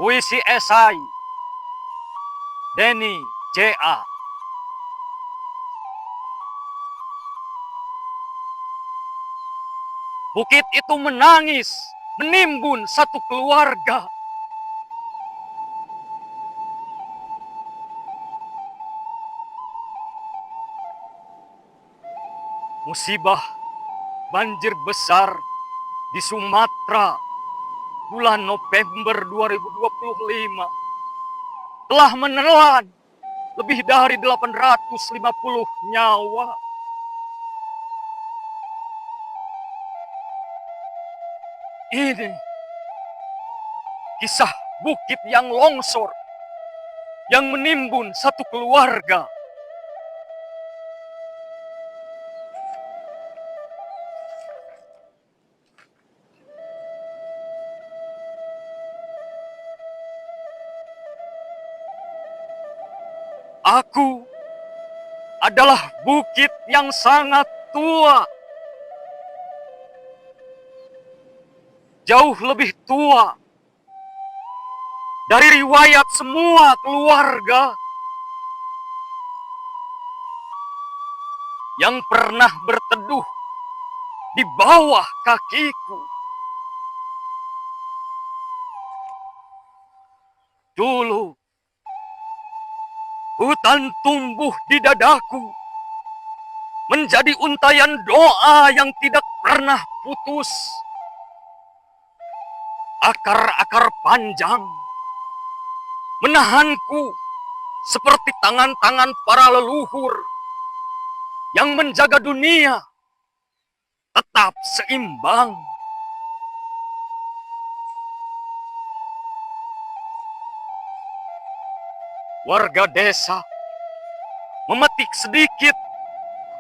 Puisi esai Denny J.A. Bukit itu menangis, menimbun satu keluarga. Musibah banjir besar di Sumatera bulan November 2025 telah menelan lebih dari 850 nyawa. Ini kisah bukit yang longsor, yang menimbun satu keluarga. Aku adalah bukit yang sangat tua. Jauh lebih tua dari riwayat semua keluarga yang pernah berteduh di bawah kakiku. Dulu, hutan tumbuh di dadaku, menjadi untayan doa yang tidak pernah putus. Akar-akar panjang menahanku seperti tangan-tangan para leluhur yang menjaga dunia tetap seimbang. Warga desa memetik sedikit,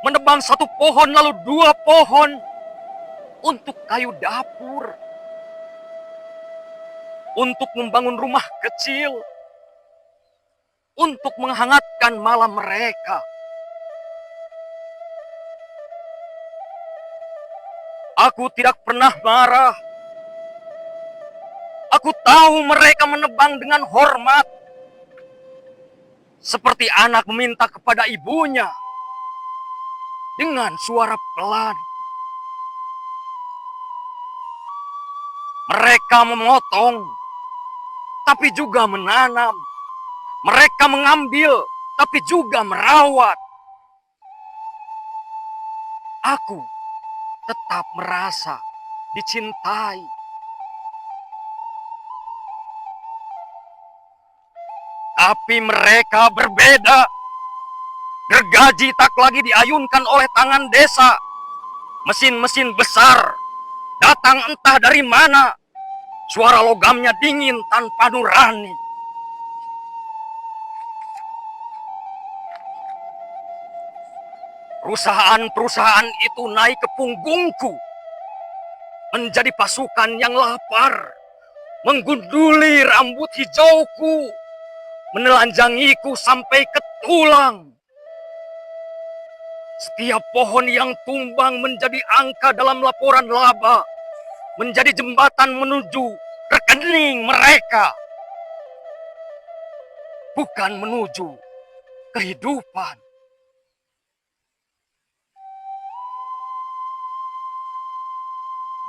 menebang satu pohon lalu dua pohon untuk kayu dapur, untuk membangun rumah kecil, untuk menghangatkan malam mereka. Aku tidak pernah marah. Aku tahu mereka menebang dengan hormat, seperti anak meminta kepada ibunya dengan suara pelan. Mereka memotong, tapi juga menanam. Mereka mengambil, tapi juga merawat. Aku tetap merasa dicintai. Tapi mereka berbeda. Gergaji tak lagi diayunkan oleh tangan desa. Mesin-mesin besar datang entah dari mana. Suara logamnya dingin tanpa nurani. Perusahaan-perusahaan itu naik ke punggungku, menjadi pasukan yang lapar, menggunduli rambut hijauku, menelanjangiku sampai ke tulang. Setiap pohon yang tumbang menjadi angka dalam laporan laba, menjadi jembatan menuju rekening mereka, bukan menuju kehidupan.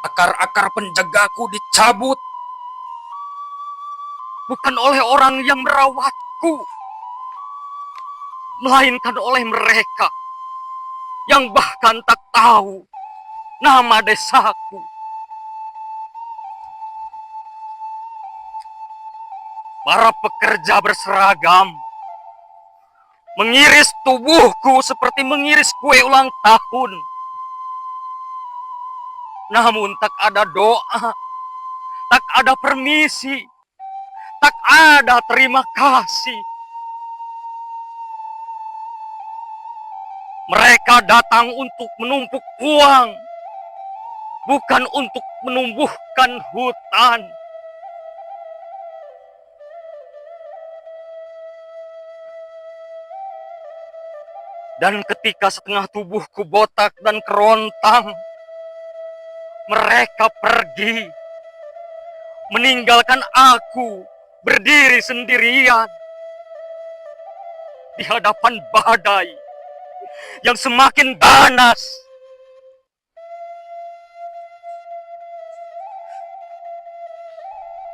Akar-akar penjagaku dicabut, bukan oleh orang yang merawatku, melainkan oleh mereka yang bahkan tak tahu nama desaku. Para pekerja berseragam mengiris tubuhku seperti mengiris kue ulang tahun. Namun tak ada doa, tak ada permisi, tak ada terima kasih. Mereka datang untuk menumpuk uang, bukan untuk menumbuhkan hutan. Dan ketika setengah tubuhku botak dan kerontang, mereka pergi, meninggalkan aku berdiri sendirian di hadapan badai yang semakin ganas.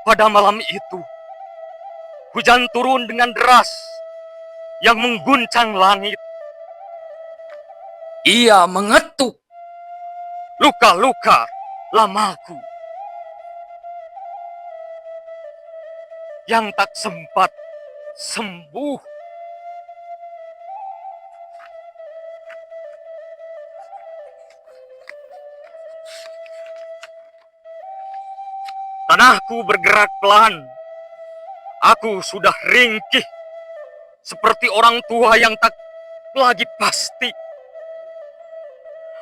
Pada malam itu, hujan turun dengan deras yang mengguncang langit. Ia mengetuk luka-luka lamaku yang tak sempat sembuh. Tanahku bergerak pelan. Aku sudah ringkih seperti orang tua yang tak lagi pasti.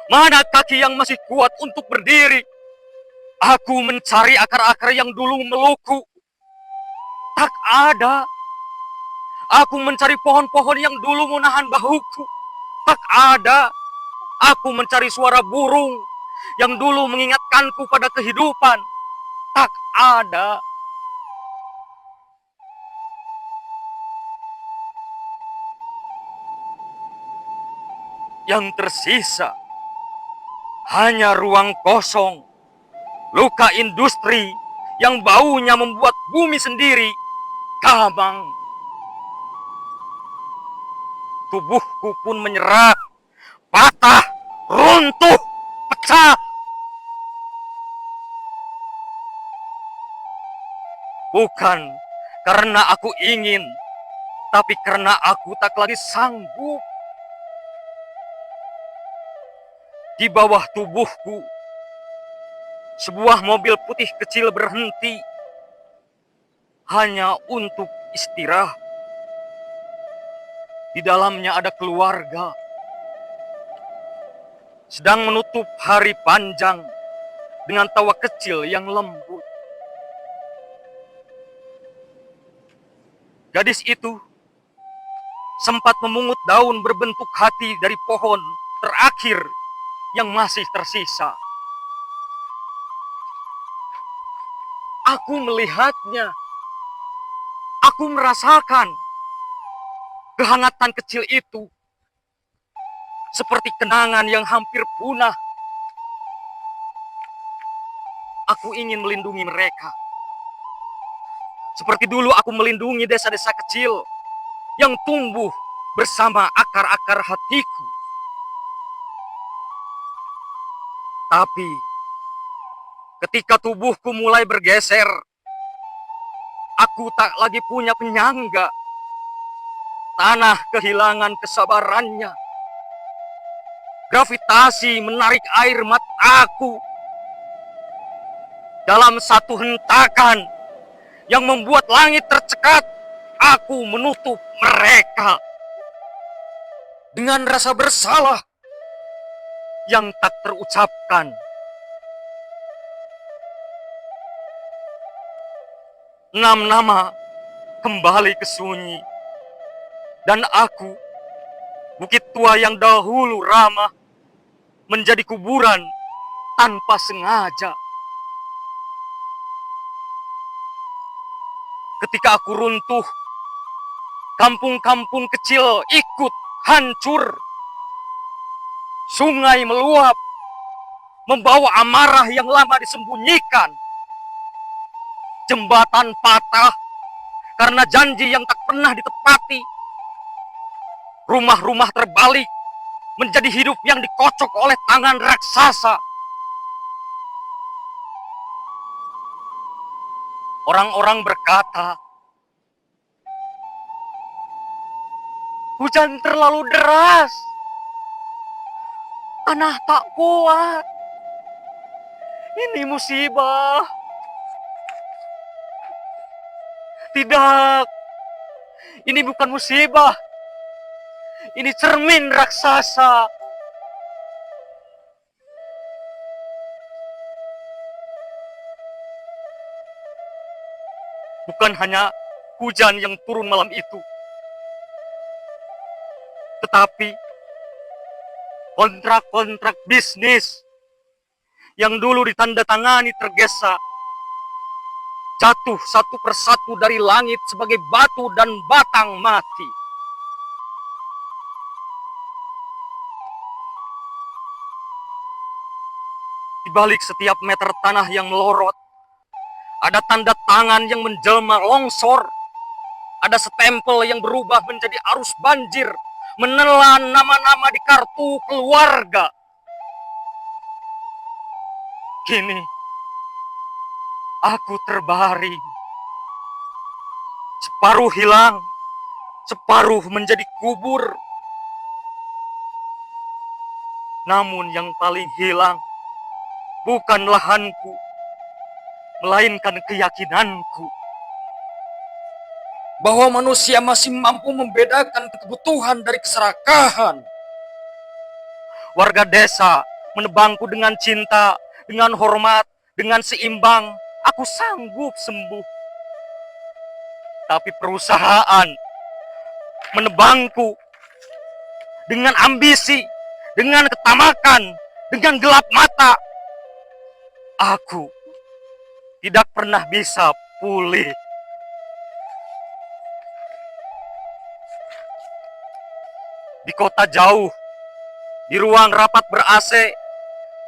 Mana kaki yang masih kuat untuk berdiri? Aku mencari akar-akar yang dulu meluku. Tak ada. Aku mencari pohon-pohon yang dulu menahan bahuku. Tak ada. Aku mencari suara burung yang dulu mengingatkanku pada kehidupan. Tak ada. Yang tersisa hanya ruang kosong, luka industri yang baunya membuat bumi sendiri gamang. Tubuhku pun menyerah, patah, runtuh, pecah. Bukan karena aku ingin, tapi karena aku tak lagi sanggup. Di bawah tubuhku, sebuah mobil putih kecil berhenti hanya untuk istirahat. Di dalamnya ada keluarga sedang menutup hari panjang dengan tawa kecil yang lembut. Gadis itu sempat memungut daun berbentuk hati dari pohon terakhir yang masih tersisa. Aku melihatnya. Aku merasakan kehangatan kecil itu seperti kenangan yang hampir punah. Aku ingin melindungi mereka. Seperti dulu aku melindungi desa-desa kecil yang tumbuh bersama akar-akar hatiku. Tapi ketika tubuhku mulai bergeser, aku tak lagi punya penyangga. Tanah kehilangan kesabarannya. Gravitasi menarik air mataku dalam satu hentakan yang membuat langit tercekat. Aku menutup mereka dengan rasa bersalah yang tak terucapkan. 6 nama kembali ke sunyi. Dan aku, bukit tua yang dahulu ramah, menjadi kuburan tanpa sengaja. Ketika aku runtuh, kampung-kampung kecil ikut hancur. Sungai meluap, membawa amarah yang lama disembunyikan. Jembatan patah karena janji yang tak pernah ditepati. Rumah-rumah terbalik menjadi hidup yang dikocok oleh tangan raksasa. Orang-orang berkata, hujan terlalu deras. Tanah tak kuat. Ini musibah. Tidak. Ini bukan musibah. Ini cermin raksasa. Bukan hanya hujan yang turun malam itu, tetapi kontrak-kontrak bisnis yang dulu ditandatangani tergesa. jatuh satu persatu dari langit sebagai batu dan batang mati. Di balik setiap meter tanah yang melorot, ada tanda tangan yang menjelma longsor. Ada stempel yang berubah menjadi arus banjir, menelan nama-nama di kartu keluarga. Kini, aku terbaring. Separuh hilang, separuh menjadi kubur. Namun yang paling hilang bukan lahanku, melainkan keyakinanku bahwa manusia masih mampu membedakan kebutuhan dari keserakahan. Warga desa menebangku dengan cinta, dengan hormat, dengan seimbang. Aku sanggup sembuh. Tapi perusahaan menebangku dengan ambisi, dengan ketamakan, dengan gelap mata. Aku tidak pernah bisa pulih. Di kota jauh, di ruang rapat ber-AC,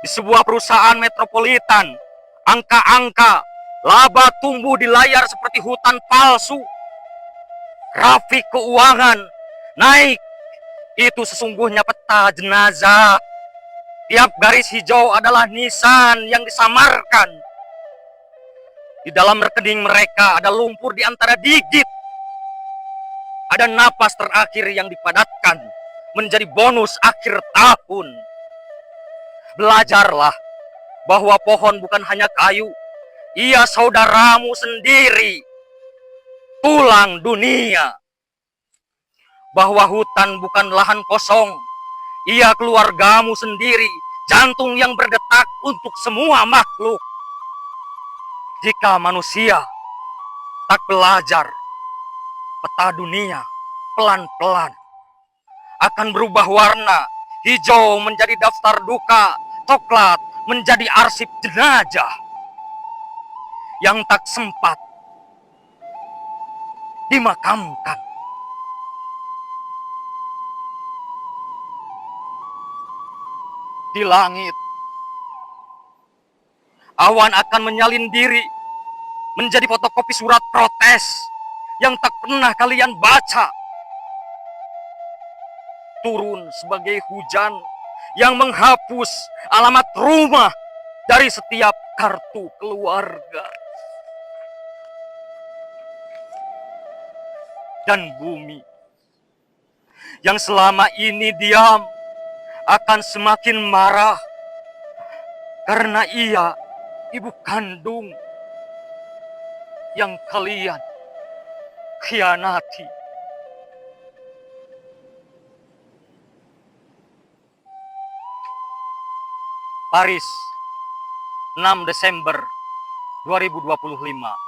di sebuah perusahaan metropolitan, angka-angka, laba tumbuh di layar seperti hutan palsu. Grafik keuangan naik, itu sesungguhnya peta jenazah. Tiap garis hijau adalah nisan yang disamarkan. Di dalam rekening mereka ada lumpur di antara digit. Ada napas terakhir yang dipadatkan menjadi bonus akhir tahun. Belajarlah bahwa pohon bukan hanya kayu, ia saudaramu sendiri, tulang dunia. Bahwa hutan bukan lahan kosong, ia keluargamu sendiri, jantung yang berdetak untuk semua makhluk. Jika manusia tak belajar, peta dunia pelan-pelan akan berubah warna. Hijau menjadi daftar duka, coklat menjadi arsip jenazah yang tak sempat dimakamkan. Di langit, awan akan menyalin diri menjadi fotokopi surat protes yang tak pernah kalian baca. Turun sebagai hujan yang menghapus alamat rumah dari setiap kartu keluarga. Dan bumi yang selama ini diam akan semakin marah karena ia ibu kandung yang kalian khianati. Paris, 6 Desember 2025.